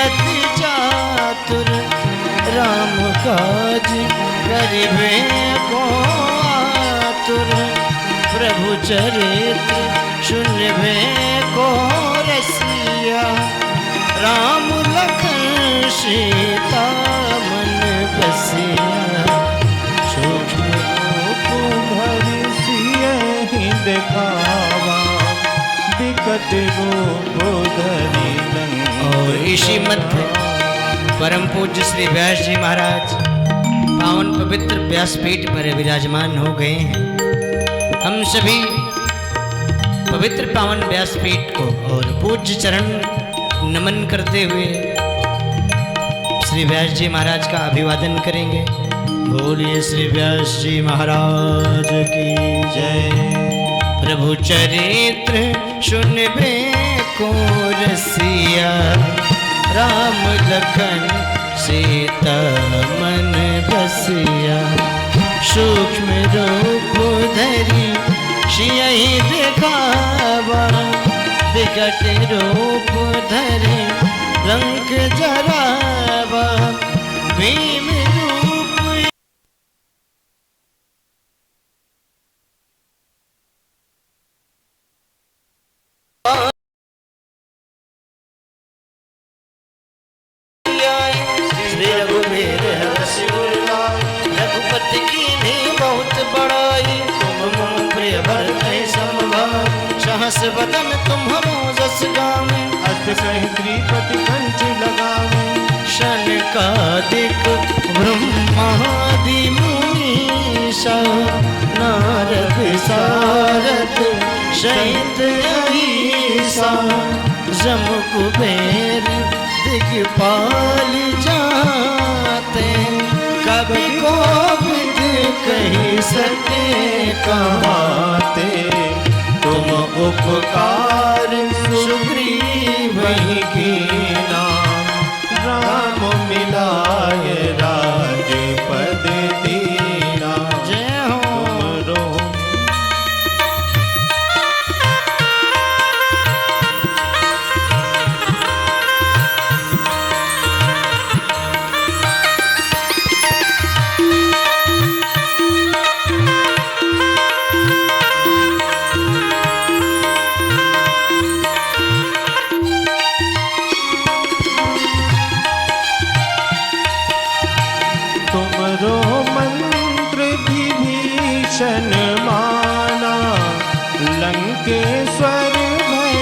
अति चातुर राम काज करिबे को आतुर प्रभु चरित्र सुनबे को रसिया राम लखन सीता मन बसिया सूक्ष्म रूप धरि सियहि दिखावा विकट रूप धरि लंका। और इसी मध्य परम पूज्य श्री व्यास जी महाराज पावन पवित्र व्यासपीठ पर विराजमान हो गए हैं। हम सभी पवित्र पावन व्यासपीठ को और पूज्य चरण नमन करते हुए श्री व्यास जी महाराज का अभिवादन करेंगे। बोलिए श्री व्यास जी महाराज की जय। प्रभु चरित्र सुनबे को रसिया राम लखन सीता मन बसिया सूक्ष्म रूप धरि सियहि दिखावा विकट रूप धरि लंक जरावा भीम रूप श्री रघुवीर हर्ष रघुपति की बहुत बड़ाई तुम प्रिय भरतहि समभाई सहस बदन तुम्हरो जस गावे अस कहि श्रीपति कंठ लगावे शनकादिक ब्रह्मादि मुनीसा नारद सारद सहित अहिसा जम कुबेर दिगपाल जाते कवि कोविद कही सके कहाते तुम उपकार सुग्रीव ही कीना राम मिलाय राजपद दीना। जय हो माना लंकेश्वर भय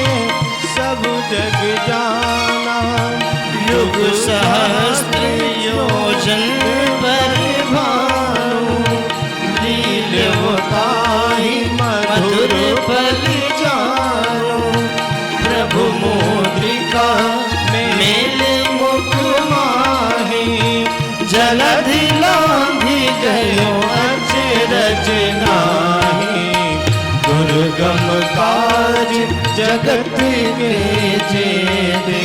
सब जग जाना युग सहस्त्र योजन पर भानु लील्योताहि मधुर फल जानो प्रभु मोदिका मेल मुख माही जलधि लांघि गयो अचरज नाही दुर्गम काज जगत के जेदे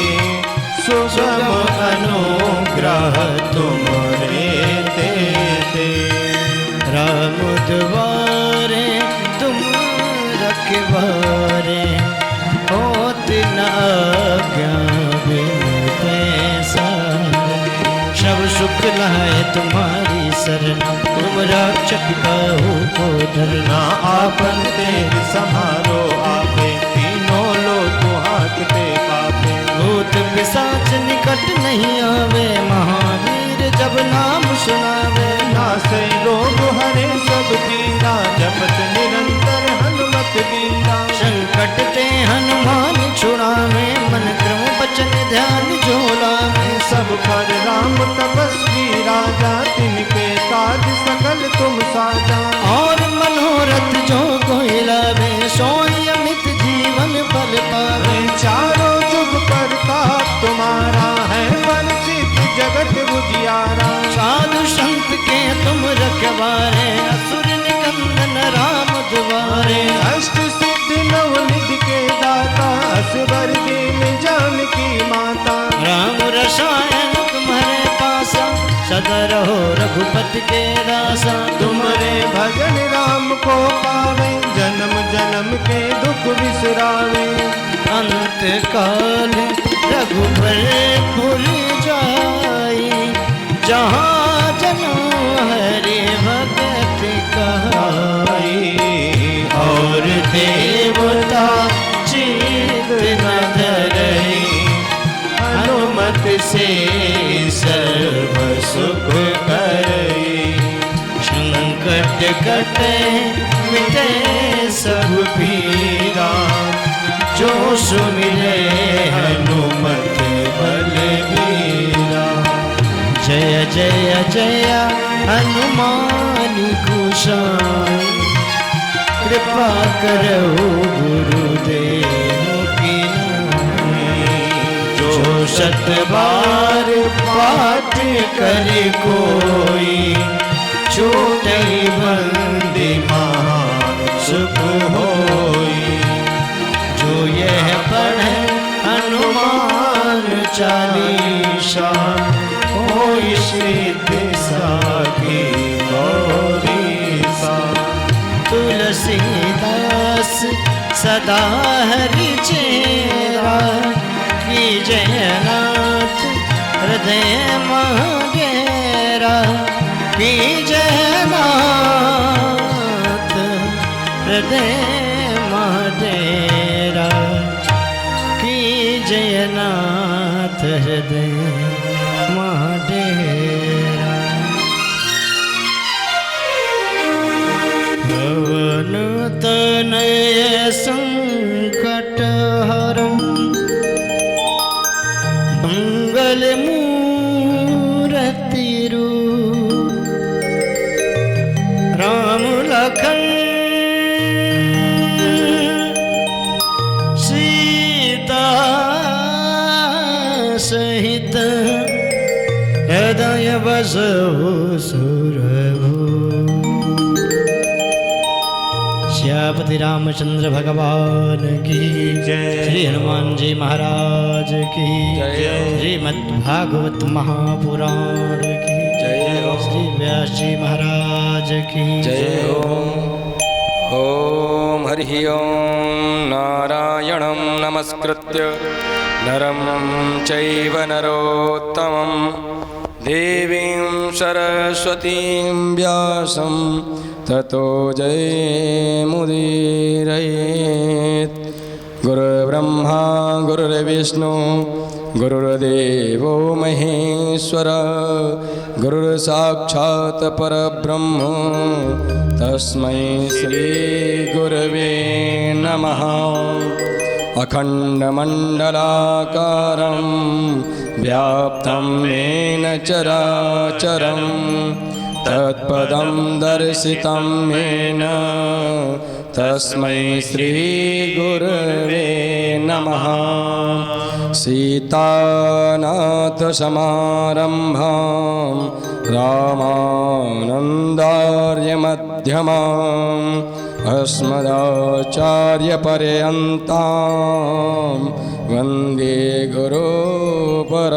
सुगम अनुग्रह तुमरे दे राम द्वारे तुम रखवारे होत न आज्ञा बिनु पैसारे सब सुख लहाए तुम्हारी शरण तुम रक्षक काहू को धरना आपन तेज समारो आपे तीनों लोक हाकते कापे भूत पिशाच निकट नहीं आवे महावीर जब नाम सुनावे नासे रोग हरे सब पीरा जपत निरंतर हनुमत बीरा संकट ते हनुमान छुड़ावे मन क्रम बचन ध्यान झोलावे सब पर राम तपस्वी राजा तिनके काज सकल तुम साजा और मनोरथ जो कोई लावे सोई अमित जीवन फल पावे चारों जुग करता तुम्हारा है मन सिद्ध जगत बुझियारा साधु संत के तुम रखवारे असुर निकंदन राम द्वारे अष्ट सिद्धि नवनिधि के दाता असवर दीन जानकी माता राम रसायन तुम्हारे पासा सदा रहो रघुपति के दासा तुम्हारे भजन राम को पावे जन्म जन्म के दुख बिसरावे अंत काल रघुबर भूल जाई, जहाँ जन्म हरि भगत कहाई। और देवता चित न धरई, हनुमत से सर्व सुख करई। संकट कटे मिटे सब पीरा, जो सुमिरे हनुमत बलबीरा। जय जय जय हनुमान गोसाई, कृपा करो गुरुदेव की नाई। जो सत बार पाठ करे कोई, छूटई बंदी महान सुख होई। जो यह पढ़े हनुमान चालीसा, होई सिद्धि साखी गौरीसा। तुलसीदास सदा हरि चेरा, कीजय नाथ हृदय महडेरा। कीजय नाथ हृदय महडेरा, कीजय नाथ हृदय महडेरा। भवन तनय संकट हरं, मंगल मूर्ति रूप। राम लखन सीता सहित, हृदय बसहु सुरभु। श्यापति रामचंद्र भगवान की जय। श्री हनुमान जी महाराज की जय। श्रीमद्भागवत महापुराण की जय। श्री व्यास जी महाराज की जय। ओम हरि ओम। नारायणं नमस्कृत्य नरं चैव नरोत्तमं, देवीं सरस्वतीं व्यासं ततो जयमुदीरयेत्। गुरुर्ब्रह्मा गुरुर्विष्णु गुरुर्देवो महेश्वर, गुरुर्साक्षात् परब्रह्म तस्मै श्री गुरवे नमः। अखण्डमण्डलाकारं व्याप्तं येन चराचरं, तत्पदं दर्शितं येन तस्मै श्री गुरवे नमः। सीतानाथसमारम्भां रामानन्दार्यमध्यमाम्, अस्मदाचार्यपर्यन्तां वन्दे गुरुपरम्परां।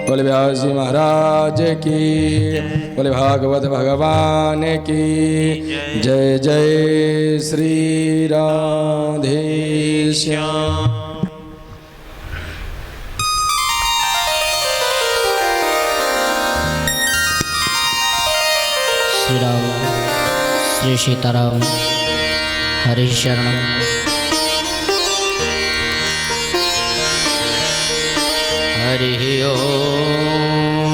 बोले व्यास जी महाराज की, बोले भागवत भगवान की जय। जय श्री राधे श्याम। श्री राम, श्री सीताराम, हरि शरणम। हरि ओम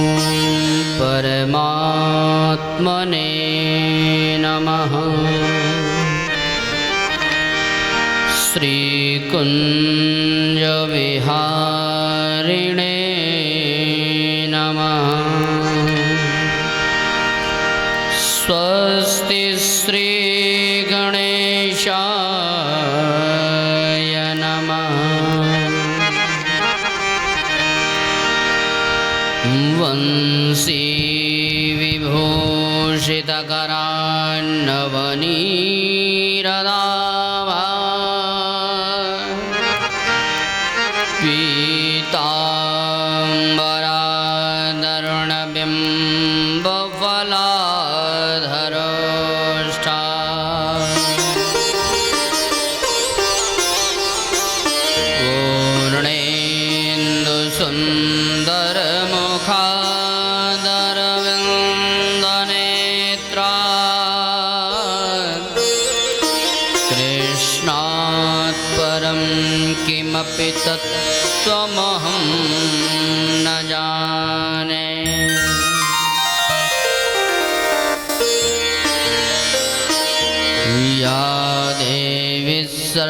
परमात्मने नमः। श्री कुंज विहारिणे नमः। स्वस्ति श्री गणेशाय नमः। वंशी विभूषितकरान्नवनीरदाभा, पीताम्बरादरुणबिम्बफलाधरोष्ठा। कृष्णात् परं किमपि तत्त्वमहं न जाने। या देवी सर्वभूतेषु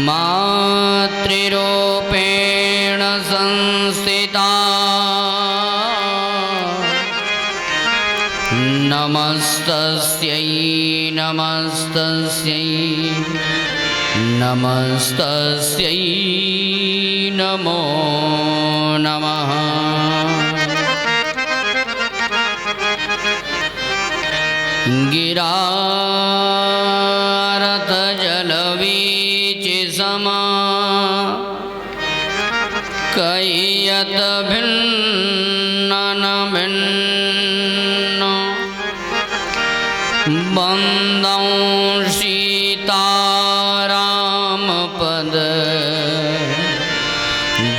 मातृरूपेण संस्थिता नमस्तस्यै नमस्तस्यै नमस्तस्यै नमो नमः। गिरारतजलवीचिसमा कैयत भिन्न भिन्न वन्दं सीतारामपद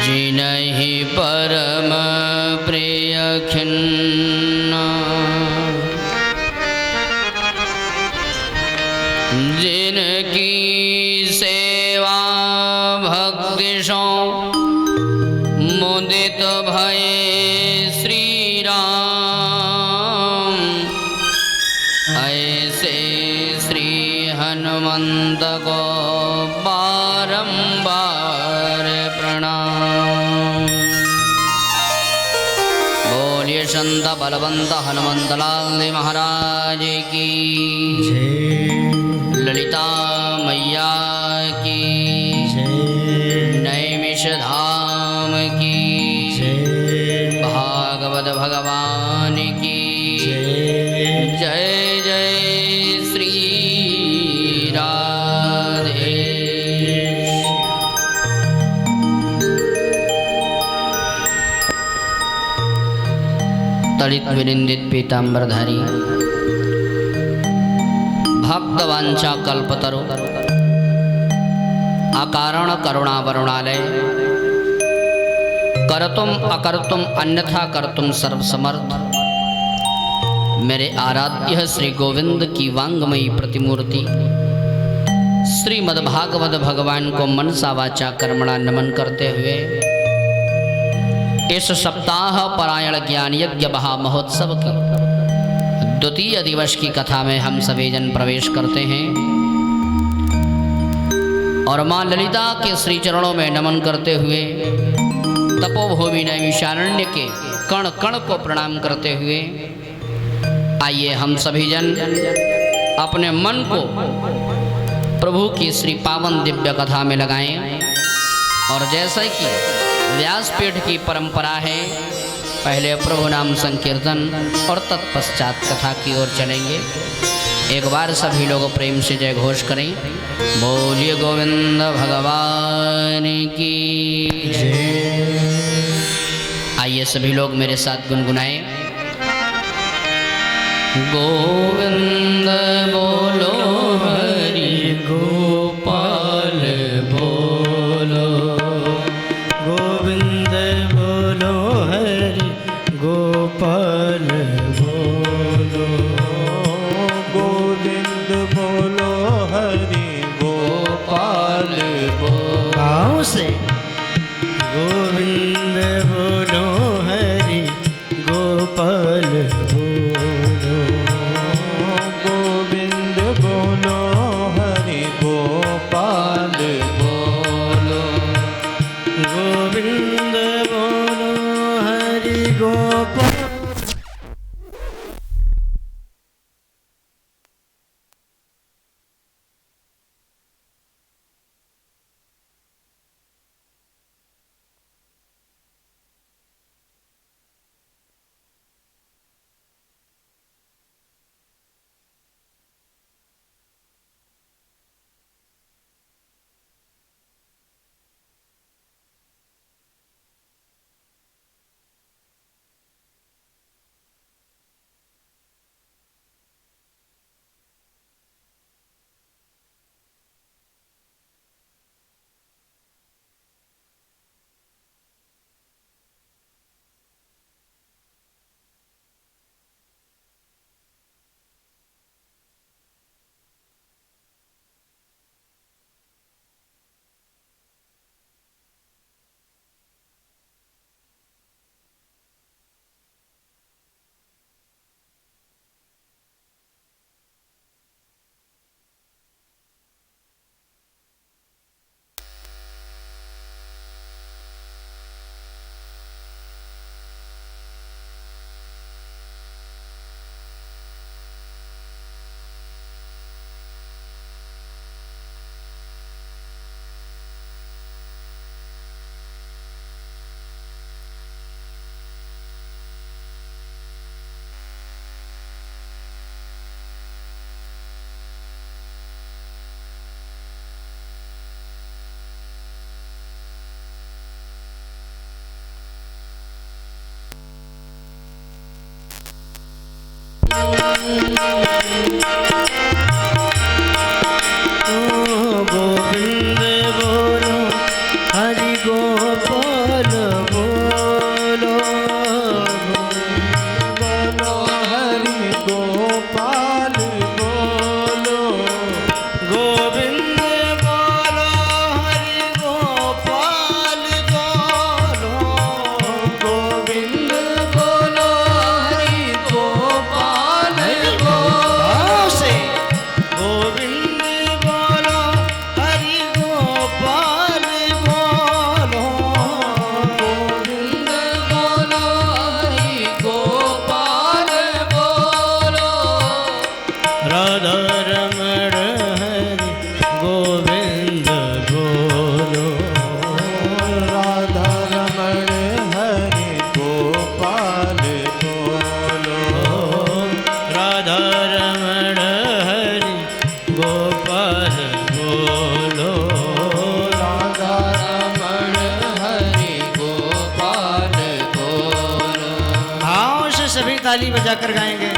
जिनहि परम प्रिय खिन्न। जिनकी सेवा भक्तिशो मुदित भये श्री राम। ऐसे श्री हनुमंत को बारंबार प्रणाम। बोलिए संत बलवंत हनुमंतलाल महाराज की जय। ललिता मैया की जय। नैमिष धाम की जय। भागवत भगवान की जय। जय जय श्री राधे। तड़ित विनिंदित पीताम्बरधारी भक्तवांछा कल्पतरु अकारण करुणावरुणालय करतुम अकर्तुम अन्यथा कर्तुम सर्वसमर्थ मेरे आराध्य श्री गोविंद की वांगमयी प्रतिमूर्ति श्रीमद्भागवत भगवान को मनसा वाचा कर्मणा नमन करते हुए इस सप्ताह परायण ज्ञान यज्ञ महामहोत्सव की द्वितीय दिवस की कथा में हम सभी जन प्रवेश करते हैं और मां ललिता के श्री चरणों में नमन करते हुए तपोभूमि नैमिषारण्य के कण कण को प्रणाम करते हुए आइए हम सभी जन अपने मन को प्रभु की श्री पावन दिव्य कथा में लगाएं। और जैसे कि व्यासपीठ की परंपरा है, पहले प्रभु नाम संकीर्तन और तत्पश्चात कथा की ओर चलेंगे। एक बार सभी लोग प्रेम से जय घोष करें। बोलिए गोविंद भगवान की जय। आइए सभी लोग मेरे साथ गुनगुनाएं। गोविंद बोलो हरि गोपाल बोलो। गोविंद बोलो हरि गोपाल बोलो। गोविंद बोलो हरि गोपाल बोलो। गाँव से गोविंद बोलो हरि गोपाल बोलो। गोविंद बोलो हरि गोपाल गोविंद बोलो हरि गोपाल बोलो बोलो हरि गोपाल बोलो गोविंद बोलो हरि गोपाल बोलो गोविंद बोलो हरि गोपाल भाव से गोविंद बोलो हरि गोपाल बोलो गोविंद बोलो हरि गोपाल बोलो राधा रमण हरि गोविंद बोलो राधा रमण हरि गोपाल बोलो राधा रमण हरि गोपाल बोलो राधा रमण हरि गोपाल बोलो भाव से सभी ताली बजाकर गाएंगे।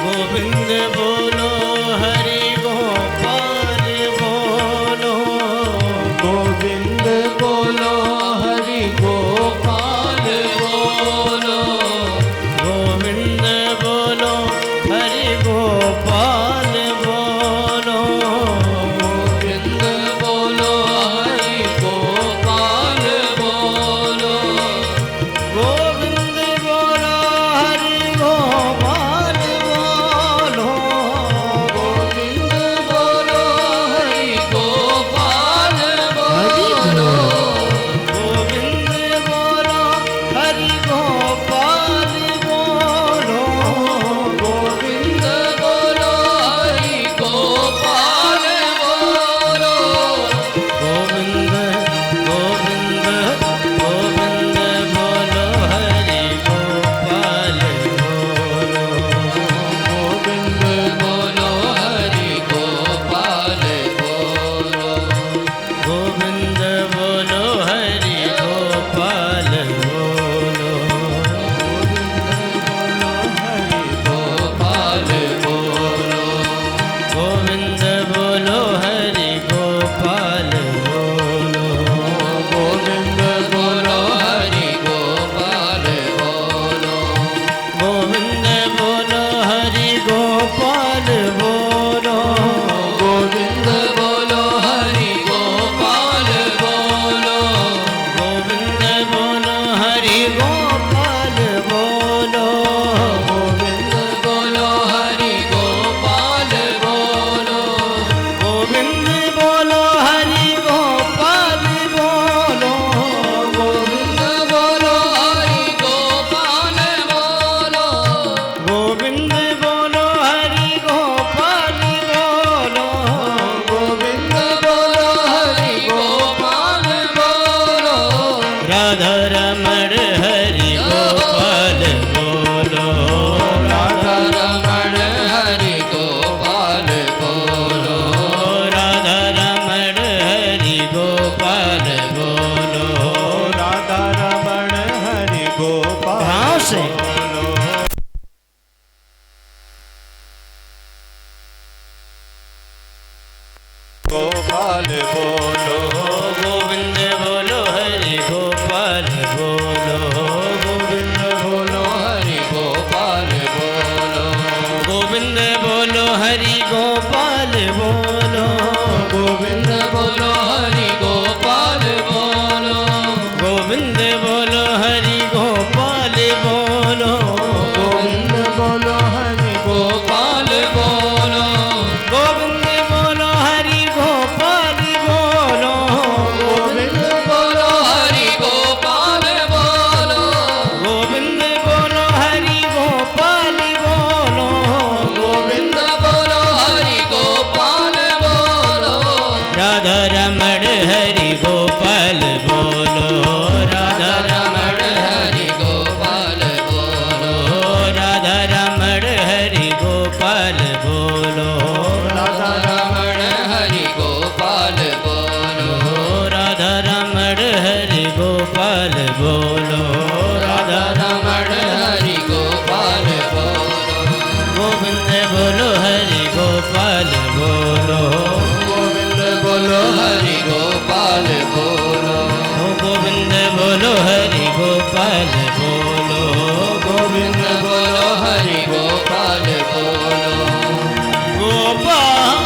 गोविंद बोलो हरि गोपाल बोलो गोविंद बोलो हरि गोपाल बोलो गोविंद बोलो हरि गोपाल बोलो गोविंद बोलो हरि गोपाल बोलो गोविंद बोलो हरि गोपाल बोलो गोविंद बोलो हरि गोपाल बोलो गोविंद बोलो हरि गोपाल बोलो गोविंद बोलो हरि गोपाल बोलो गोविंद गोविंद गोविंद बोलो हरि गोपाल बोलो गोविंद बोलो हरि गोपाल बोलो गोविंद बोलो हरि गोपाल बोलो गोपाल बोलो गोविंद बोलो हरि गोपाल बोलो गोविंद बोलो हरि गोपाल बोलो गोविंद बोलो हरि गोपाल बोलो गोविंद बोलो हरि गोपाल बोलो गोविंद बोलो हरि गोपाल बोलो गोविंद बोलो हरि गोपाल बोलो गोविंद बोलो हरि गोपाल बोलो गोविंद बोलो हरि गोपाल बोलो गोविंद बोलो हरि गोपाल बोलो गोविंद बोलो हरि गोपाल बोलो राधा रमण हरि गोपाल बोलो राधा रमण हरि गोपाल बोलो राधा रमण हरि गोपाल बोलो राधा रमण हरि गोपाल भाव से बोलो गोपाल बोलो गोविंद बोलो हरि गोपाल बोलो गोविंद बोलो हरि गोपाल बोलो गोविंद बोलो हरि गोपाल बोलो गोविंद बोलो हरि गोपाल बोलो गोविंद बोलो हरि गोपाल बोलो गोविंद बोलो हरि गोपाल बोलो गोपाल बोलो राधा रमण हरि गोपाल बोलो राधा रमण हरि गोपाल बोलो राधा रमण हरि गोपाल बोलो गोविंद बोलो हरि गोपाल बोलो गोविंद बोलो हरि गोपाल बोलो गोविंद बोलो हरि गोपाल बोलो गोविंद बोलो हरि गोपाल बोलो गोपाल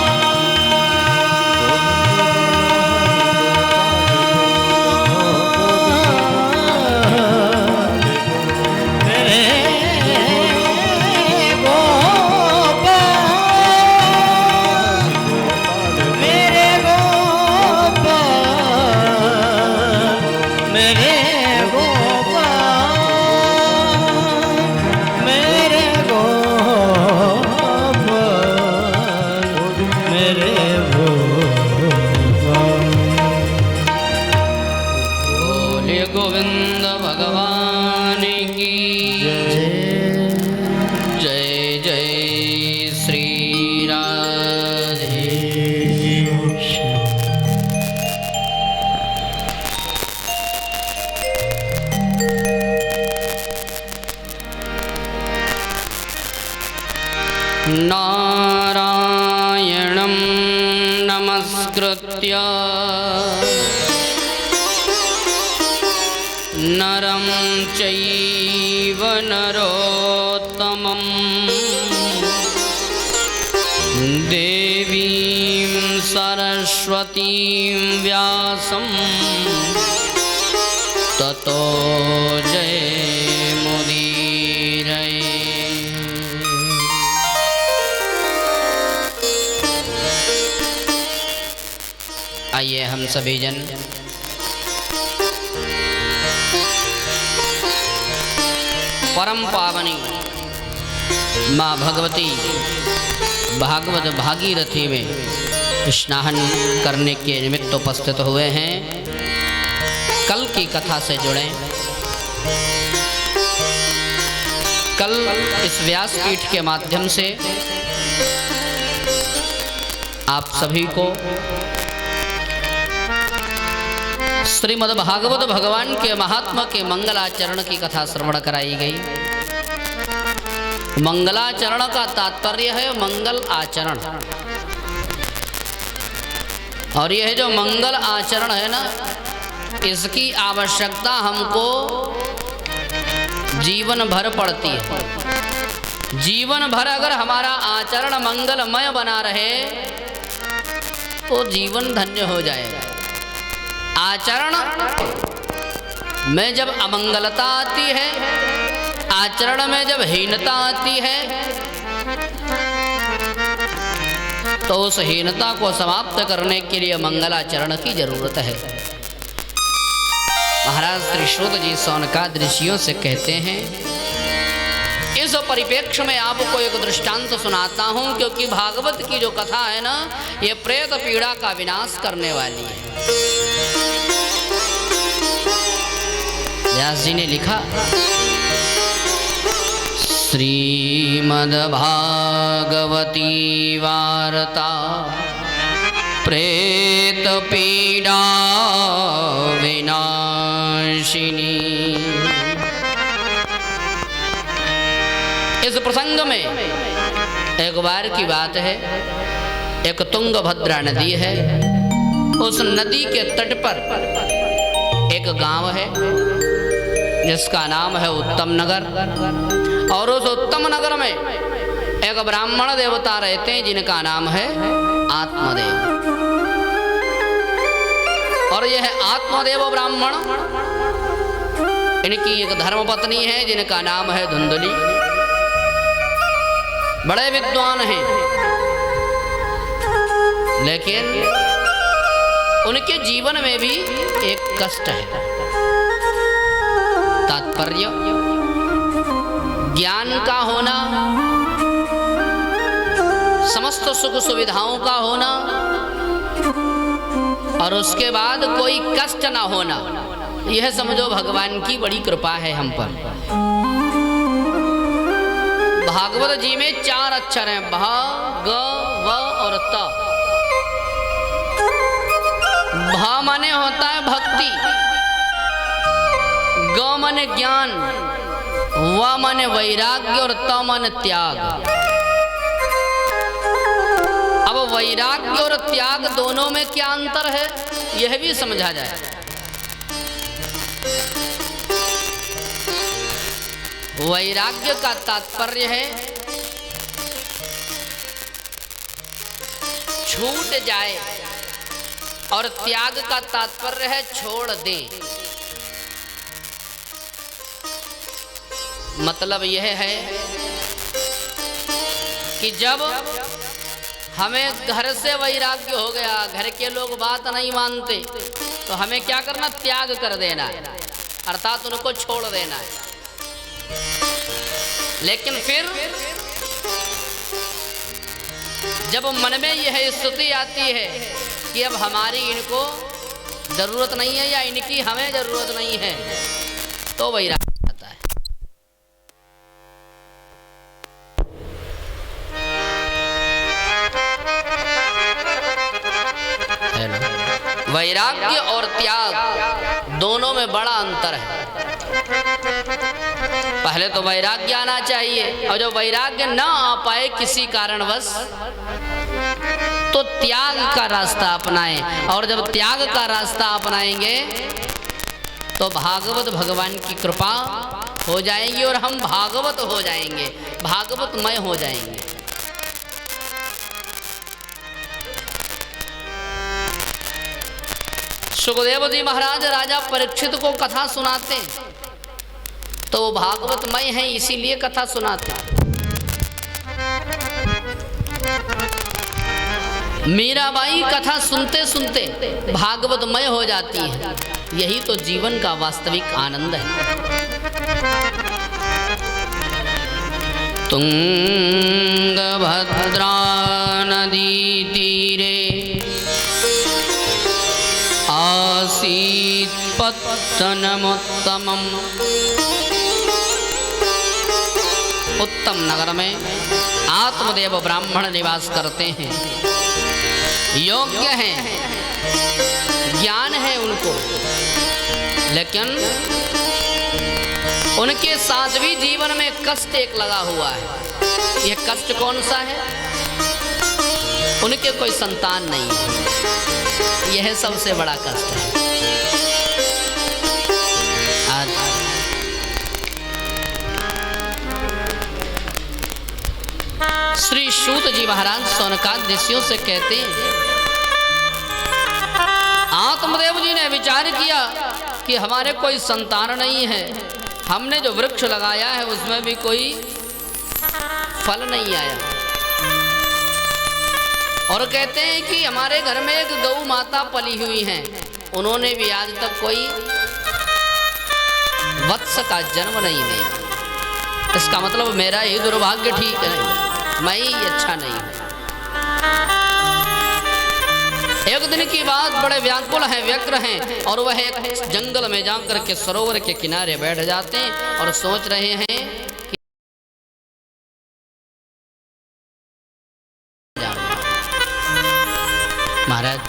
बोले गोविंद भगवान की जय जय श्री राधे। नारायणं नमस्कृत्य नरं चैव नरोत्तमं देवीं सरस्वतीं व्यासं ततो जयमुदीरये। आइए हम सभी जन परम पावनी माँ भगवती भागवत भागीरथी में स्नान करने के निमित्त उपस्थित हुए हैं। कल की कथा से जुड़े। कल इस व्यासपीठ के माध्यम से आप सभी को श्रीमद् भागवत भगवान के महात्मा के मंगलाचरण की कथा श्रवण कराई गई। मंगलाचरण का तात्पर्य है मंगल आचरण, और यह जो मंगल आचरण है ना, इसकी आवश्यकता हमको जीवन भर पड़ती है। जीवन भर अगर हमारा आचरण मंगलमय बना रहे तो जीवन धन्य हो जाएगा। आचरण में जब अमंगलता आती है, आचरण में जब हीनता आती है, तो उस हीनता को समाप्त करने के लिए मंगलाचरण की जरूरत है। महाराज श्री श्रुत जी सौनकाद ऋषियों से कहते हैं, इस परिप्रेक्ष्य में आपको एक दृष्टांत सुनाता हूं, क्योंकि भागवत की जो कथा है ना, ये प्रेत पीड़ा का विनाश करने वाली है। व्यास जी ने लिखा, श्रीमद्भागवती वार्ता प्रेत पीड़ा विनाशिनी। इस प्रसंग में एक बार की बात है, एक तुंगभद्रा नदी है। उस नदी के तट पर एक गांव है जिसका नाम है उत्तम नगर, और उस उत्तम नगर में एक ब्राह्मण देवता रहते हैं जिनका नाम है आत्मदेव। और यह आत्मदेव ब्राह्मण, इनकी एक धर्मपत्नी है जिनका नाम है धुंधली। बड़े विद्वान हैं, लेकिन उनके जीवन में भी एक कष्ट है। तात्पर्य ज्ञान का होना, समस्त सुख सुविधाओं का होना, और उसके बाद कोई कष्ट ना होना, यह समझो भगवान की बड़ी कृपा है हम पर। भागवत जी में 4 अक्षर हैं, भा, ग, व और त। भा माने होता है भक्ति, ग माने ज्ञान, व माने वैराग्य और त माने त्याग। अब वैराग्य और त्याग दोनों में क्या अंतर है यह भी समझा जाए। वैराग्य का तात्पर्य है छूट जाए और त्याग का तात्पर्य है छोड़ दे। मतलब यह है कि जब हमें घर से वैराग्य हो गया, घर के लोग बात नहीं मानते, तो हमें क्या करना, त्याग कर देना है, अर्थात उनको छोड़ देना है। लेकिन फिर जब मन में यह स्थिति आती है कि अब हमारी इनको जरूरत नहीं है या इनकी हमें जरूरत नहीं है, तो वैराग्य आता है। वैराग्य और त्याग दोनों में बड़ा अंतर है। पहले तो वैराग्य आना चाहिए, और जब वैराग्य ना आ पाए किसी कारणवश तो त्याग का रास्ता अपनाएं, और जब त्याग का रास्ता अपनाएंगे तो भागवत भगवान की कृपा हो जाएगी और हम भागवत हो जाएंगे, भागवतमय हो जाएंगे। सुखदेव जी महाराज राजा परीक्षित को कथा सुनाते, तो वो भागवतमय है इसीलिए कथा सुनाते। मीराबाई कथा सुनते सुनते भागवतमय हो जाती है। यही तो जीवन का वास्तविक आनंद है। तुंगभद्रा नदी तीरे आसीत् पत्तनमुत्तमम्। उत्तम नगर में आत्मदेव ब्राह्मण निवास करते हैं, योग्य हैं, ज्ञान है उनको, लेकिन उनके साथ भी जीवन में कष्ट एक लगा हुआ है। यह कष्ट कौन सा है? उनके कोई संतान नहीं है, यह सबसे बड़ा कष्ट है। श्री सूत जी महाराज शौनकादि ऋषियों से कहते हैं, आत्मदेव जी ने विचार किया कि हमारे कोई संतान नहीं है, हमने जो वृक्ष लगाया है उसमें भी कोई फल नहीं आया, और कहते हैं कि हमारे घर में एक गौ माता पली हुई हैं, उन्होंने भी आज तक कोई वत्स का जन्म नहीं दिया। इसका मतलब मेरा ही दुर्भाग्य ठीक नहीं, मैं ही अच्छा नहीं हूं। एक दिन की बात, बड़े व्याकुल हैं, व्यग्र हैं, और वह एक जंगल में जाकर के सरोवर के किनारे बैठ जाते हैं और सोच रहे हैं कि महाराज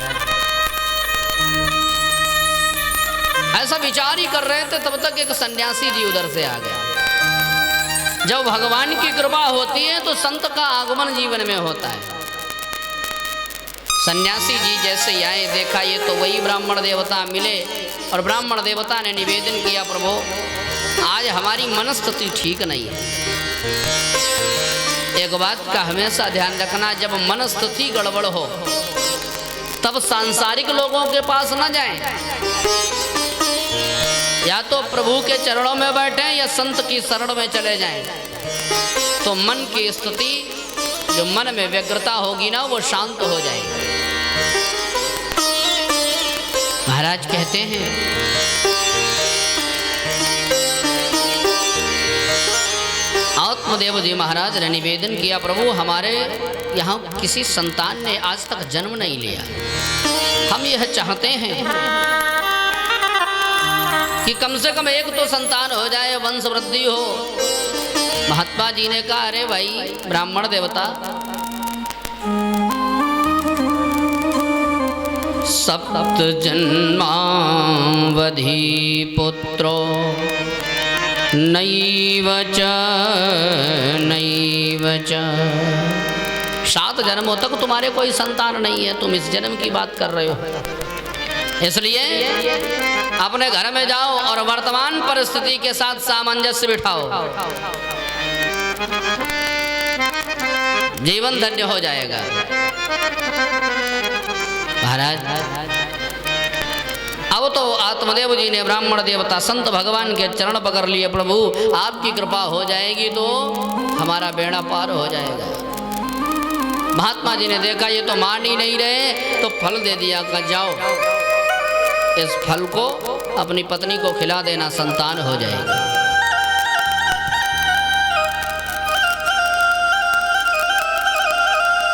ऐसा विचार ही कर रहे थे, तब तक एक सन्यासी जी उधर से आ गया। जब भगवान की कृपा होती है तो संत का आगमन जीवन में होता है। सन्यासी जी जैसे ही आए, देखा ये तो वही ब्राह्मण देवता मिले, और ब्राह्मण देवता ने निवेदन किया, प्रभु आज हमारी मनस्थिति ठीक नहीं है। एक बात का हमेशा ध्यान रखना, जब मनस्थिति गड़बड़ हो तब सांसारिक लोगों के पास न जाएं, या तो प्रभु के चरणों में बैठें या संत की शरण में चले जाएं, तो मन की स्थिति, जो मन में व्यग्रता होगी ना, वो शांत हो जाएगी। महाराज कहते हैं, आत्मदेव जी महाराज ने निवेदन किया, प्रभु हमारे यहाँ किसी संतान ने आज तक जन्म नहीं लिया, हम यह चाहते हैं कि कम से कम एक तो संतान हो जाए, वंश वृद्धि हो, महात्मा जी ने कहा अरे भाई ब्राह्मण देवता, सप्त जन्मावधि पुत्रो नैव च 7 जन्मों तक तुम्हारे कोई संतान नहीं है, तुम इस जन्म की बात कर रहे हो। इसलिए अपने घर में जाओ और वर्तमान परिस्थिति के साथ सामंजस्य बिठाओ, जीवन धन्य हो जाएगा। महाराज अब तो आत्मदेव जी ने ब्राह्मण देवता संत भगवान के चरण पकड़ लिए, प्रभु आपकी कृपा हो जाएगी तो हमारा बेड़ा पार हो जाएगा। महात्मा जी ने देखा ये तो मान ही नहीं रहे, तो फल दे दिया कि जाओ इस फल को अपनी पत्नी को खिला देना, संतान हो जाएगी।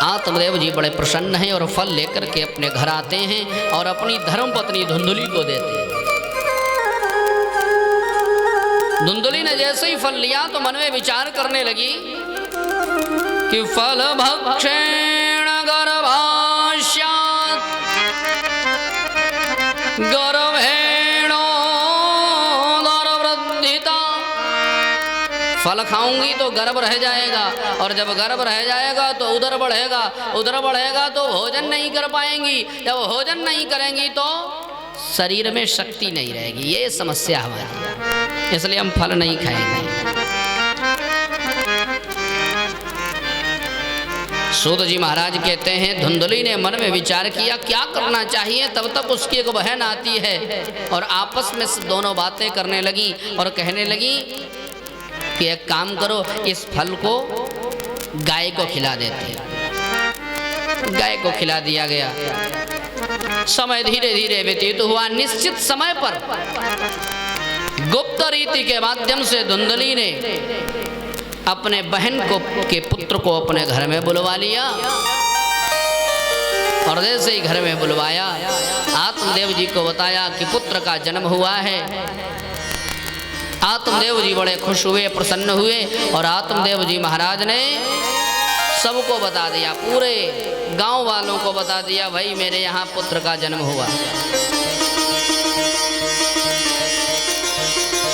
आत्मदेव जी बड़े प्रसन्न हैं और फल लेकर के अपने घर आते हैं और अपनी धर्मपत्नी धुंधुली को देते हैं। धुंधुली ने जैसे ही फल लिया तो मन में विचार करने लगी कि फल भक्षेण गर्भास्यात् गर्भेणो गर्भवृद्धिता। फल खाऊंगी तो गर्भ रह जाएगा, और जब गर्भ रह जाएगा तो उदर बढ़ेगा, उदर बढ़ेगा तो भोजन नहीं कर पाएंगी, जब भोजन नहीं करेंगी तो शरीर में शक्ति नहीं रहेगी। ये समस्या हमारी, इसलिए हम फल नहीं खाएंगे। सूत जी महाराज कहते हैं धुंधुली ने मन में विचार किया क्या करना चाहिए। तब तक उसकी एक बहन आती है और आपस में दोनों बातें करने लगी और कहने लगी कि एक काम करो, इस फल को गाय को खिला देते हैं। गाय को खिला दिया गया। समय धीरे धीरे व्यतीत हुआ। निश्चित समय पर गुप्त रीति के माध्यम से धुंधुली ने अपने बहन को के पुत्र को अपने घर में बुलवा लिया, और जैसे ही घर में बुलवाया आत्मदेव जी को बताया कि पुत्र का जन्म हुआ है। आत्मदेव जी बड़े खुश हुए, प्रसन्न हुए, और आत्मदेव जी महाराज ने सबको बता दिया, पूरे गांव वालों को बता दिया, भाई मेरे यहाँ पुत्र का जन्म हुआ।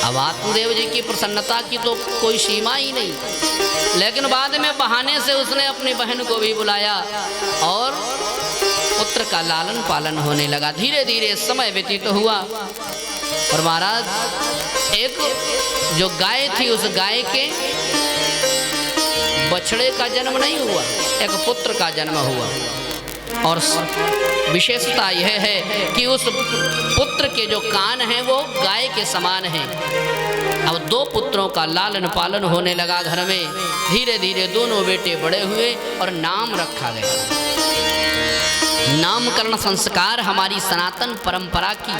अब आत्मदेव जी की प्रसन्नता की तो कोई सीमा ही नहीं, लेकिन बाद में बहाने से उसने अपनी बहन को भी बुलाया और पुत्र का लालन पालन होने लगा। धीरे धीरे समय व्यतीत हुआ और महाराज एक जो गाय थी उस गाय के बछड़े का जन्म नहीं हुआ, एक पुत्र का जन्म हुआ। और विशेषता यह है कि उस पुत्र के जो कान हैं वो गाय के समान हैं। अब 2 पुत्रों का लालन पालन होने लगा घर में। धीरे धीरे दोनों बेटे बड़े हुए और नाम रखा गया। नामकरण संस्कार हमारी सनातन परंपरा की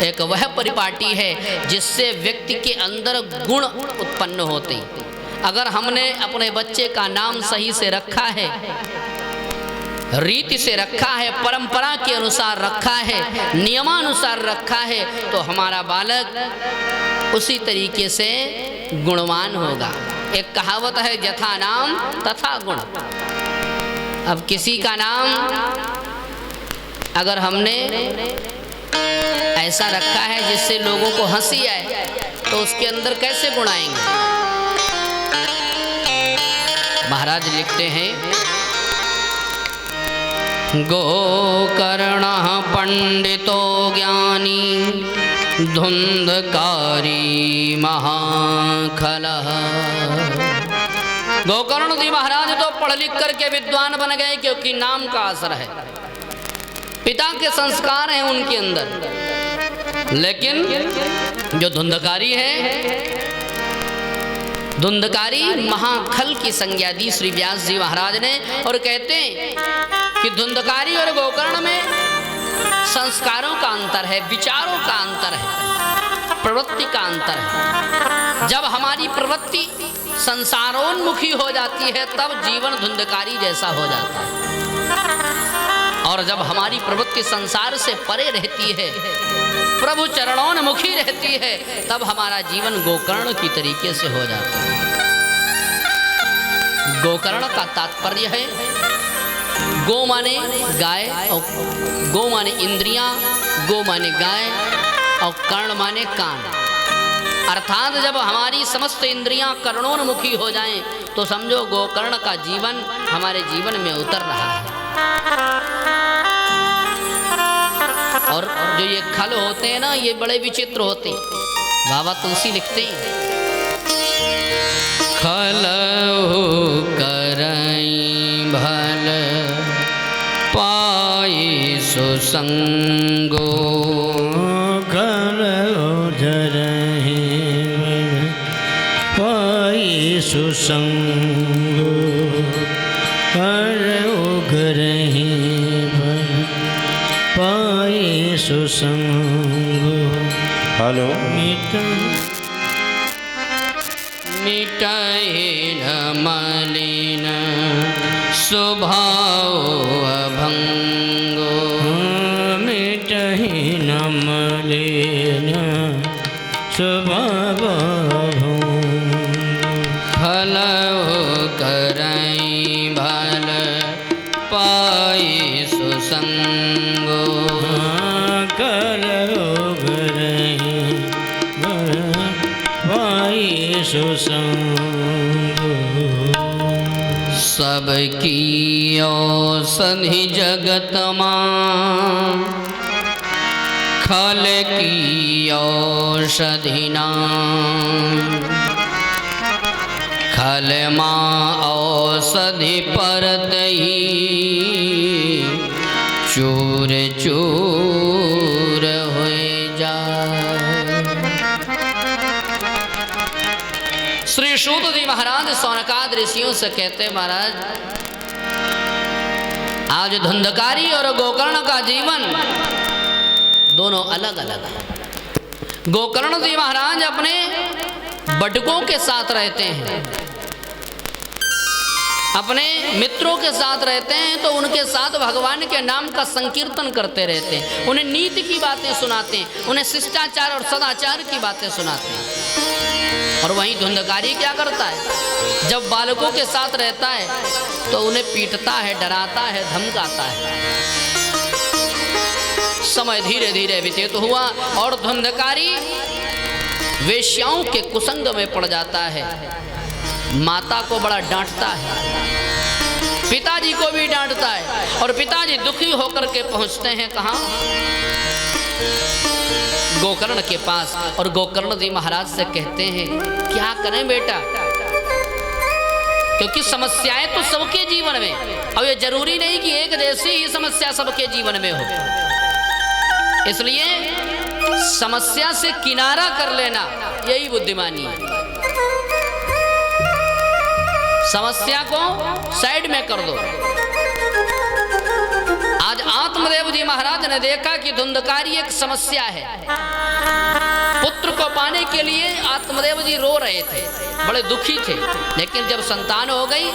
एक वह परिपाटी है जिससे व्यक्ति के अंदर गुण उत्पन्न होते। अगर हमने अपने बच्चे का नाम सही से रखा है, रीति से रखा है, परंपरा के अनुसार रखा है, नियमानुसार रखा है, तो हमारा बालक उसी तरीके से गुणवान होगा। एक कहावत है, यथा नाम तथा गुण। अब किसी का नाम अगर हमने ऐसा रखा है जिससे लोगों को हंसी आए, तो उसके अंदर कैसे गुण आएंगे। महाराज लिखते हैं, गोकर्ण पंडितो ज्ञानी धुंधकारी महाखलः। गोकर्ण जी महाराज तो पढ़ लिख करके विद्वान बन गए, क्योंकि नाम का असर है, पिता के संस्कार हैं उनके अंदर। लेकिन जो धुंधकारी है, धुंधकारी महाखल की संज्ञा दी श्री व्यास जी महाराज ने, और कहते हैं कि धुंधकारी और गोकर्ण में संस्कारों का अंतर है, विचारों का अंतर है, प्रवृत्ति का अंतर है। जब हमारी प्रवृत्ति संसारोन्मुखी हो जाती है तब जीवन धुंधकारी जैसा हो जाता है, और जब हमारी प्रवृत्ति संसार से परे रहती है, प्रभु चरणोन्मुखी रहती है, तब हमारा जीवन गोकर्ण की तरीके से हो जाता है। गोकर्ण का तात्पर्य है गो माने गाय, और गो माने इंद्रियां, गो माने गाय और कर्ण माने कान। अर्थात जब हमारी समस्त इंद्रियां कर्णोन्मुखी हो जाएं तो समझो गोकर्ण का जीवन हमारे जीवन में उतर रहा है। और जो ये खल होते हैं ना, ये बड़े विचित्र होते हैं। बाबा तुलसी लिखते हैं, खल करई भल पाई सुसंगो, खल जरहि पाई सुसंगो, खल उघरहि पाई सुसंगो। हेलो मिटहि न मलिन स्वभाव अभंगो, मिटहि न मलिन स्वभाव अभंगो। फल करई भल पाई सुसंगो, कल पाई सुसंगो। सबकी औषधि जगत मां, खल की औषधि नाम, खल मां औषधि परत ही चूर चूर हो जाए। श्री सूत जी महाराज सौनकाद ऋषियों से कहते, महाराज आज धुंधकारी और गोकर्ण का जीवन दोनों अलग अलग है। गोकर्ण जी महाराज अपने बटकों के साथ रहते हैं, अपने मित्रों के साथ रहते हैं, तो उनके साथ भगवान के नाम का संकीर्तन करते रहते हैं, उन्हें नीति की बातें सुनाते हैं, उन्हें शिष्टाचार और सदाचार की बातें सुनाते हैं। और वहीं धुंधकारी क्या करता है, जब बालकों के साथ रहता है तो उन्हें पीटता है, डराता है, धमकाता है। समय धीरे धीरे व्यतीत हुआ और धुंधकारी वेश्याओं के कुसंग में पड़ जाता है। माता को बड़ा डांटता है, पिताजी को भी डांटता है, और पिताजी दुखी होकर के पहुंचते हैं कहाँ, गोकर्ण के पास। और गोकर्ण जी महाराज से कहते हैं, क्या करें बेटा, क्योंकि समस्याएं तो सबके जीवन में, अब ये जरूरी नहीं कि एक जैसी ही समस्या सबके जीवन में हो, इसलिए समस्या से किनारा कर लेना यही बुद्धिमानी है। समस्या को साइड में कर दो। आज आत्मदेव जी महाराज ने देखा कि धुंधकारी एक समस्या है। पुत्र को पाने के लिए आत्मदेव जी रो रहे थे, बड़े दुखी थे, लेकिन जब संतान हो गई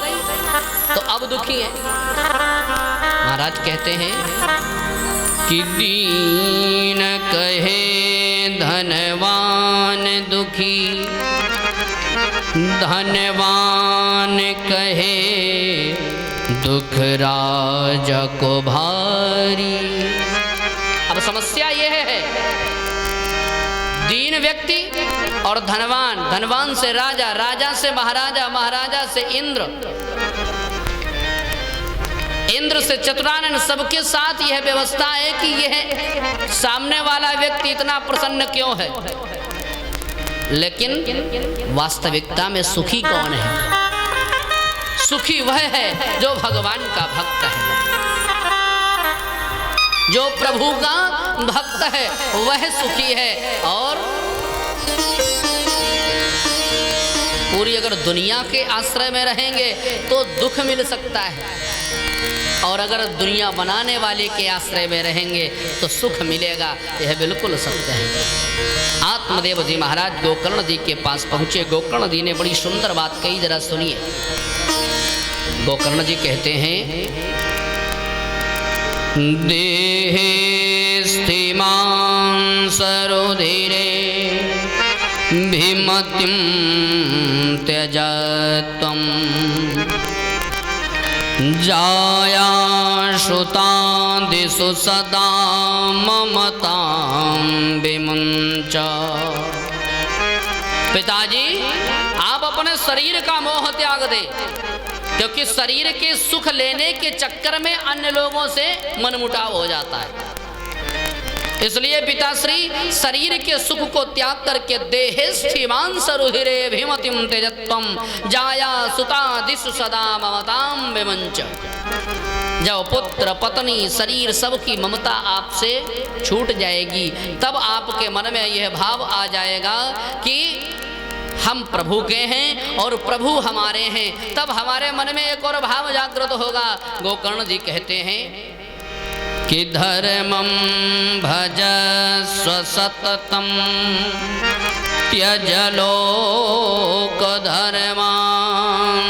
तो अब दुखी है। महाराज कहते हैं कि दीन कहे धनवान दुखी, धनवान कहे दुख राजा को भारी। अब समस्या यह है, दीन व्यक्ति और धनवान, धनवान से राजा, राजा से महाराजा, महाराजा से इंद्र, इंद्र से चतुरानन, सबके साथ यह व्यवस्था है कि यह सामने वाला व्यक्ति इतना प्रसन्न क्यों है, लेकिन वास्तविकता में सुखी कौन है? सुखी वह है जो भगवान का भक्त है, जो प्रभु का भक्त है वह सुखी है। और पूरी अगर दुनिया के आश्रय में रहेंगे तो दुख मिल सकता है, और अगर दुनिया बनाने वाले के आश्रय में रहेंगे तो सुख मिलेगा, यह बिल्कुल सत्य है। आत्मदेव जी महाराज गोकर्ण जी के पास पहुंचे। गोकर्ण जी ने बड़ी सुंदर बात कही, जरा सुनिए। गोकर्ण जी कहते हैं, देहे स्थिमां सरोधिरे भीमतिं त्यजत्वम् जाया श्रुतादिषु सदा ममतां विमुञ्च। पिताजी आप अपने शरीर का मोह त्याग दे, क्योंकि शरीर के सुख लेने के चक्कर में अन्य लोगों से मनमुटाव हो जाता है। इसलिए पिताश्री शरीर के सुख को त्याग करके देहेष्ठिमांस रुधिरे भीमतिम तेजत्वम जाया सुता दिशु सदा ममताम विमंच। जब पुत्र पत्नी शरीर सबकी ममता आपसे छूट जाएगी, तब आपके मन में यह भाव आ जाएगा कि हम प्रभु के हैं और प्रभु हमारे हैं। तब हमारे मन में एक और भाव जागृत होगा। गोकर्ण जी कहते हैं कि धर्मं भजस्व सततं त्यज लोक धर्मान्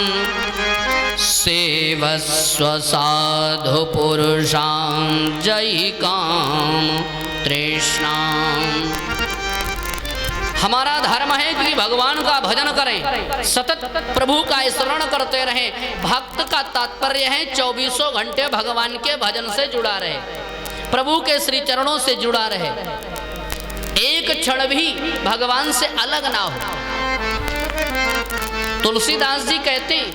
सेवस्व साधु पुरुषान् जयि काम तृष्णाम्। हमारा धर्म है कि भगवान का भजन करें, सतत प्रभु का स्मरण करते रहें। भक्त का तात्पर्य है 24 घंटे भगवान के भजन से जुड़ा रहे, प्रभु के श्री चरणों से जुड़ा रहे, एक क्षण भी भगवान से अलग ना हो। तुलसीदास जी कहते हैं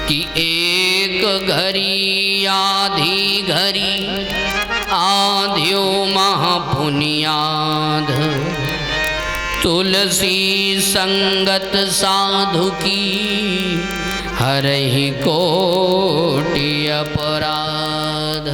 कि एक घड़ी आधी घड़ी आध्यो महापुनियाध तुलसी संगत साधु की हरहि कोटि अपराध।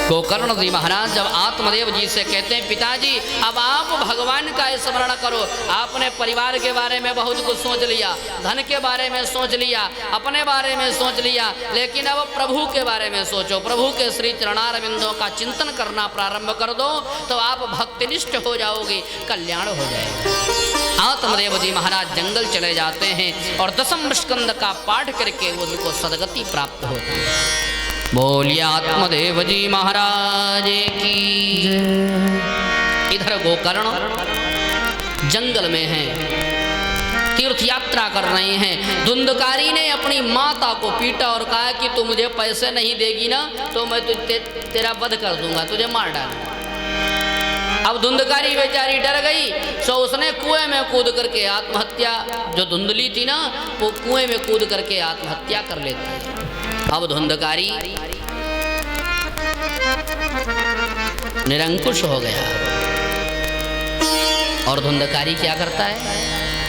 गोकर्ण जी महाराज जब आत्मदेव जी से कहते हैं पिताजी अब आप भगवान का स्मरण करो। आपने परिवार के बारे में बहुत कुछ सोच लिया, धन के बारे में सोच लिया, अपने बारे में सोच लिया, लेकिन अब प्रभु के बारे में सोचो। प्रभु के श्री चरणारविंदों का चिंतन करना प्रारंभ कर दो तो आप भक्तिनिष्ठ हो जाओगे, कल्याण हो जाएगा। आत्मदेव जी महाराज जंगल चले जाते हैं और दशम स्कंद का पाठ करके उनको सदगति प्राप्त होती है। बोलिए आत्मदेव जी महाराज की। इधर गोकर्ण जंगल में हैं, तीर्थ यात्रा कर रहे हैं। धुंधकारी ने अपनी माता को पीटा और कहा कि तू मुझे पैसे नहीं देगी ना तो मैं तेरा वध कर दूंगा, तुझे मार डालूंगा। अब धुंधकारी बेचारी डर गई, सो उसने कुएं में कूद करके आत्महत्या, जो धुंधली थी ना वो कुएं में कूद करके आत्महत्या कर लेती है। अब धुंधकारी निरंकुश हो गया और धुंधकारी क्या करता है,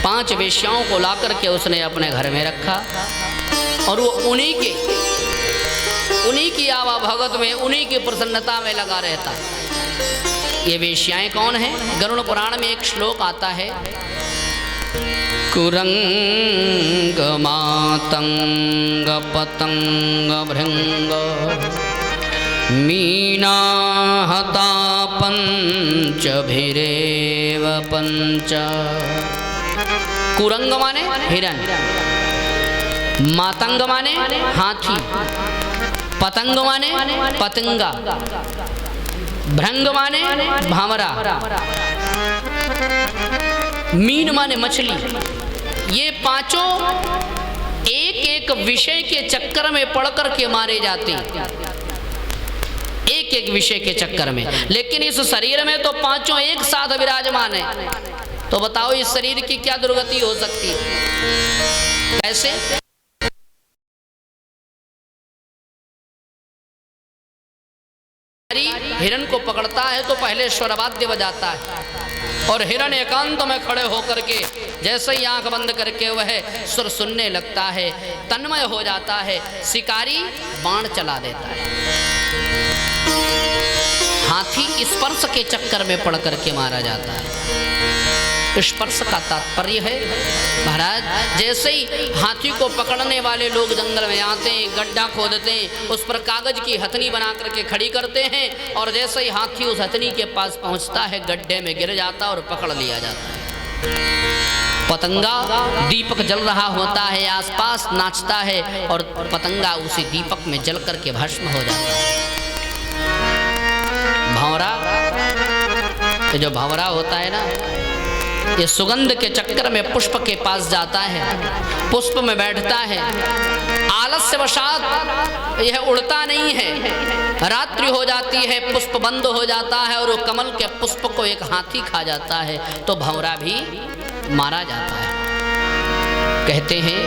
5 वेश्याओं को ला करके उसने अपने घर में रखा और वो उन्हीं की आवा भगत में, उन्हीं की प्रसन्नता में लगा रहता। ये वेश्याएं कौन हैं? गरुड़ पुराण में एक श्लोक आता है, कुरंग मातंग पतंग भृंग मीना हता पंच भिरेव पंच। कुरंग माने हिरण, मातंग माने हाथी, पतंग माने पतंगा, भृंग माने भावरा, मीन माने मछली। ये पांचों एक एक विषय के चक्कर में पड़ करके मारे जाते हैं, एक एक विषय के चक्कर में। लेकिन इस शरीर में तो पांचों एक साथ विराजमान है, तो बताओ इस शरीर की क्या दुर्गति हो सकती है? कैसे? हिरण को पकड़ता है तो पहले स्वरवाद्य बजाता है और हिरण एकांत में खड़े होकर के जैसे ही आंख बंद करके वह सुर सुनने लगता है, तन्मय हो जाता है। शिकारी बाण चला देता है। हाथी स्पर्श के चक्कर में पड़ करके मारा जाता है। स्पर्श का तात्पर्य है महाराज, जैसे ही हाथी को पकड़ने वाले लोग जंगल में आते हैं, गड्ढा खोदते हैं, उस पर कागज की हथनी बना करके खड़ी करते हैं और जैसे ही हाथी उस हथनी के पास पहुंचता है गड्ढे में गिर जाता और पकड़ लिया जाता है। पतंगा दीपक जल रहा होता है, आसपास नाचता है और पतंगा उसी दीपक में जल करके भस्म हो जाता है। भंवरा, जो भंवरा होता है ना, ये सुगंध के चक्कर में पुष्प के पास जाता है, पुष्प में बैठता है, आलस्यवशात यह उड़ता नहीं है, रात्रि हो जाती है, पुष्प बंद हो जाता है और वो कमल के पुष्प को एक हाथी खा जाता है तो भंवरा भी मारा जाता है। कहते हैं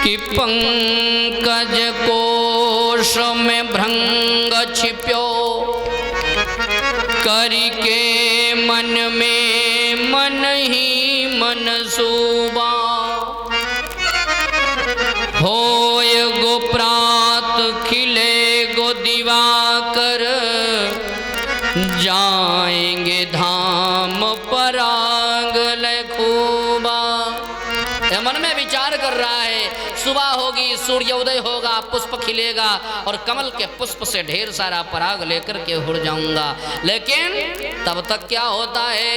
कि पंकज कोश में भृंग छिप्यो, करके मन में मन ही मन सूबा, होय गो प्रात खिले गो दिवाकर, जाएंगे धाम पराग खूबा। मन में विचार कर रहा है, सुबह होगी, सूर्योदय होगा, पुष्प खिलेगा और कमल के पुष्प से ढेर सारा पराग लेकर के उड़ जाऊंगा। लेकिन तब तक क्या होता है,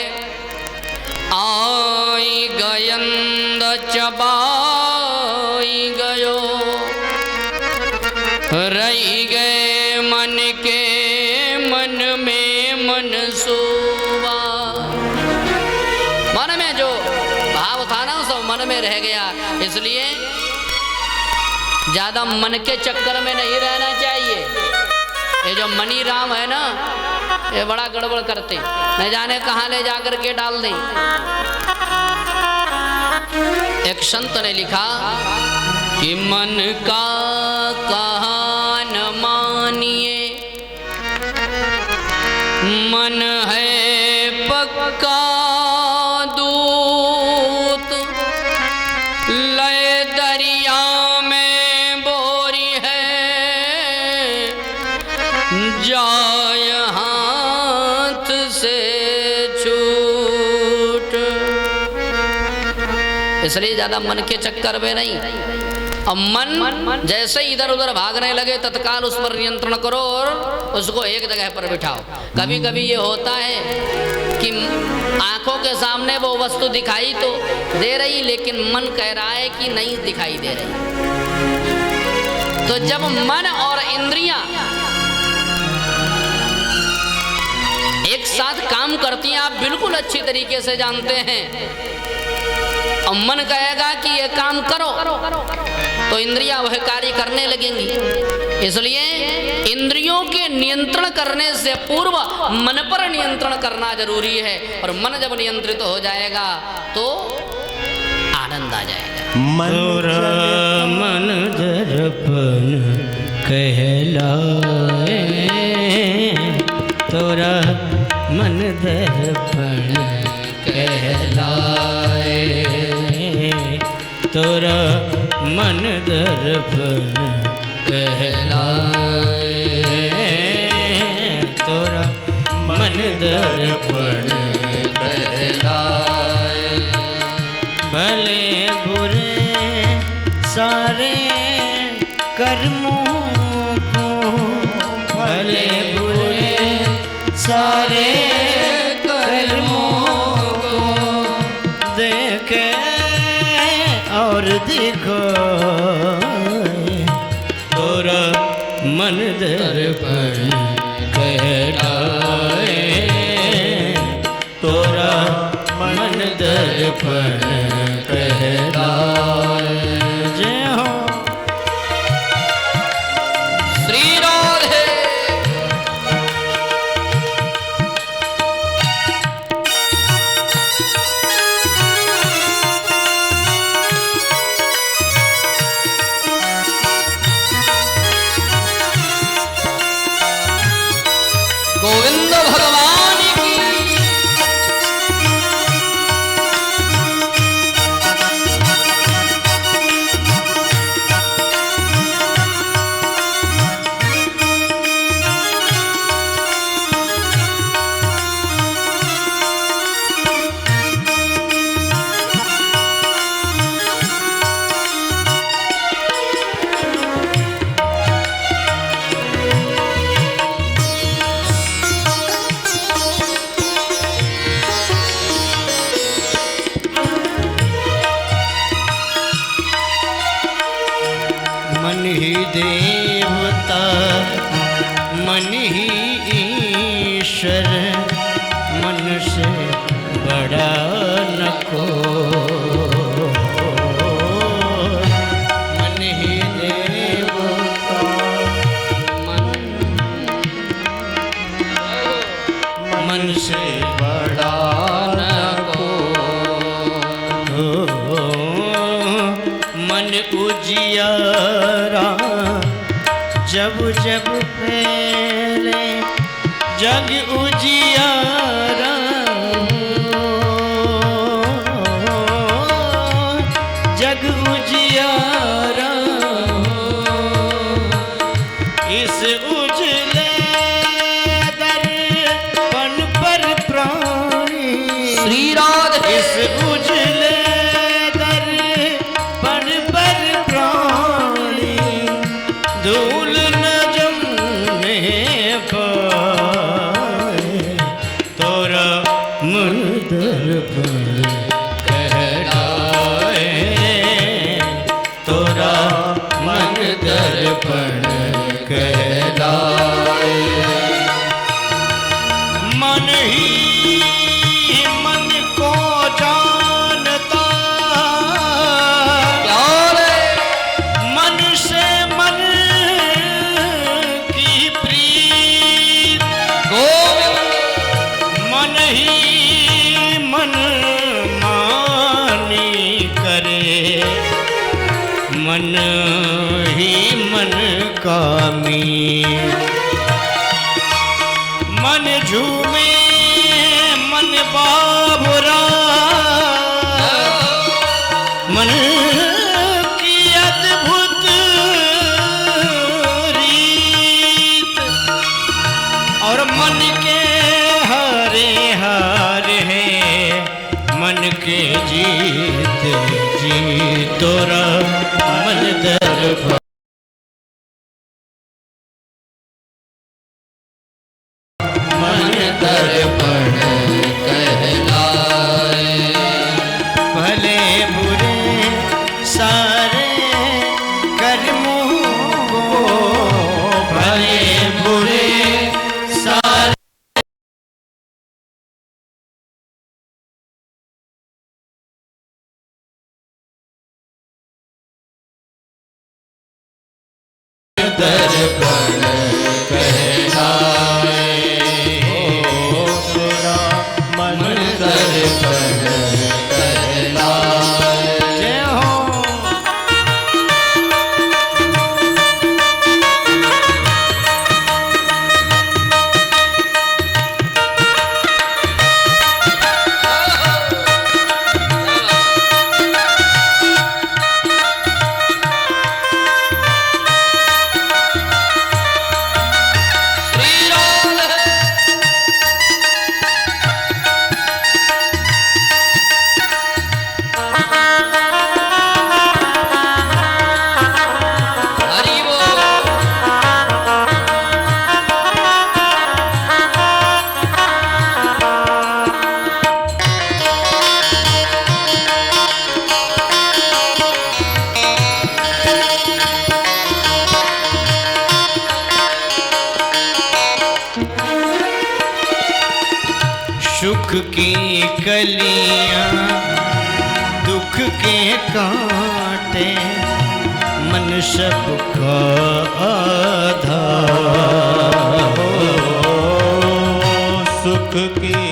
आई गयंद चबाई गयो, रही गए मन के मन में मन सूबा। मन में जो भाव था ना सब मन में रह गया, इसलिए ज्यादा मन के चक्कर में नहीं रहना चाहिए। ये जो मनी राम है ना, ये बड़ा गड़बड़ करते, न जाने कहाँ ले जाकर के डाल दें। एक संत ने लिखा कि मन का कहा न मानिए, मन है पक्का दूत, लय दरिया में बोरी है, जाय हाथ से छूट। इसलिए ज्यादा मन के चक्कर में नहीं। अब मन जैसे इधर उधर भागने लगे तत्काल उस पर नियंत्रण करो और उसको एक जगह पर बिठाओ। कभी कभी ये होता है कि आंखों के सामने वो वस्तु दिखाई तो दे रही, लेकिन मन कह रहा है कि नहीं दिखाई दे रही। तो जब मन और इंद्रियां एक साथ काम करती हैं, आप बिल्कुल अच्छी तरीके से जानते हैं, और मन कहेगा कि ये काम करो तो इंद्रियां वह कार्य करने लगेंगी। इसलिए इंद्रियों के नियंत्रण करने से पूर्व मन पर नियंत्रण करना जरूरी है, और मन जब नियंत्रित हो जाएगा तो आनंद आ जाएगा। मन दर्पण कहलाए, तोरा मन दर्पण कहलाए, तोरा मन दर्पण कहलाए, तोरा मन दर्पण कहलाए। भले बुरे सारे कर्मों को, भले बुरे सारे कर्मों को देखे और दिखो, तोरा मन दर्पण कहलाए, तोरा मन दर्पण कहलाए। जय हो श्री राधे। गोविंद भगवान की। मन ही देवता मन ही ईश्वर, मन से बड़ा बड़ा नको मन ही देवता मन से बड़ा नको मन उजियारा जब जब फैले जग उजियारा जग उजियारा इस उजले दर्पण पर प्राणी श्री राधे इस उजले दर्पण पर प्राणी धूल न जमने पाए तोरा मन दर्पण कहलाए तोरा मन दर्पण कहलाए मन ही मन को जानता मन से मन की प्रीत मन ही मन मानी करे मन ही मन का मीत मन झूमे मन बाबुरा मन की अद्भुत रीत और मन के हारे हार है मन के जीत जीत तोरा मन दर्पण मन दर्पण कहलाए भले बुरे सारे कर्मों को भले बुरे सारे दर्पण कहलाए मन दर्पण कहलाए जय हो सुख की कलियां दुख के कांटे मन सब का आधार सुख की